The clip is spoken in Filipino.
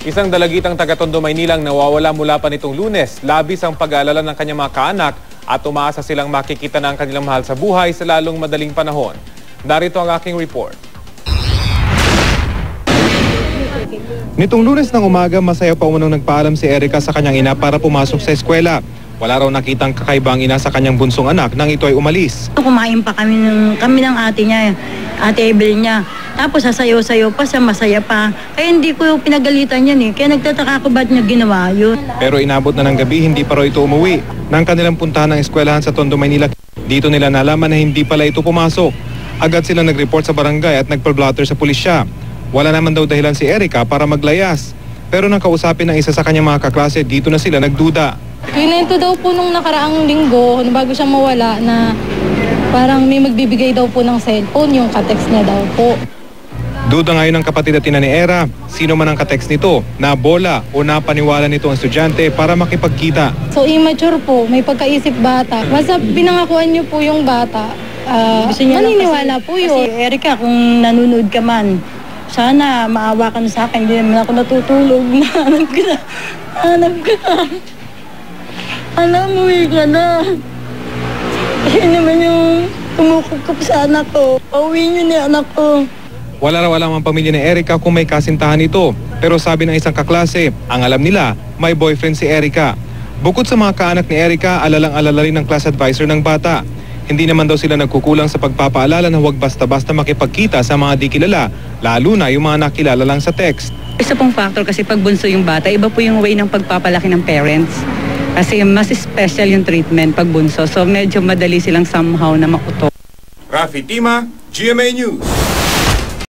Isang dalagitang taga-Tondo, Maynilang nawawala mula pa nitong Lunes. Labis ang pag-aalala ng kanyang mga kaanak at umaasa silang makikita na ang kanilang mahal sa buhay sa lalong madaling panahon. Narito ang aking report. Nitong Lunes ng umaga, masaya pa umunang nagpaalam si Erica sa kanyang ina para pumasok sa eskwela. Wala raw nakitang kakaibang ina sa kanyang bunsong anak nang ito ay umalis. Kumain pa kami ng ate niya, ate Ebel niya. Tapos sasayaw-sayaw pa siya, masaya pa. Kaya hindi ko pinagalitan yan eh. Kaya nagtataka ako ba't niya ginawa yun. Pero inabot na ng gabi, hindi pa raw ito umuwi. Nang kanilang puntahan ng eskwelahan sa Tondo, Maynila, dito nila nalaman na hindi pala ito pumasok. Agad silang nag-report sa barangay at nagpa-blotter sa pulisya. Wala naman daw dahilan si Erica para maglayas. Pero nang kausapin ng isa sa kanyang mga kaklase, dito na sila nagduda. Kinento daw po nung nakaraang linggo, bago siya mawala, na parang may magbibigay daw po ng cellphone, yung katext niya daw po. Duda ngayon ng kapatid at ina ni Era, sino man ang katext nito, nabola o napaniwala nito ang estudyante para makipagkita. So immature po, may pagkaisip bata. Basta pinangakuan niyo po yung bata, maniniwala po yun. Kasi Erica, kung nanonood ka man, sana maawa ka na sa akin. Hindi naman ako natutulog. Hanap ka na. Alam mo, ka na. Yan naman yung tumukupkup sa anak ko. Pauwi niyo ni anak ko. Wala raw alam ang pamilya ni Erica kung may kasintahan ito. Pero sabi ng isang kaklase, ang alam nila, may boyfriend si Erica. Bukod sa mga kaanak ni Erica, alalang-alala rin ng class advisor ng bata. Hindi naman daw sila nagkukulang sa pagpapaalala na huwag basta-basta makipagkita sa mga di kilala, lalo na yung mga nakilala lang sa text. Isa pong factor kasi pag bunso yung bata, iba po yung way ng pagpapalaki ng parents. Kasi mas special yung treatment pag bunso. So medyo madali silang somehow na makuto. Rafi Tima, GMA News.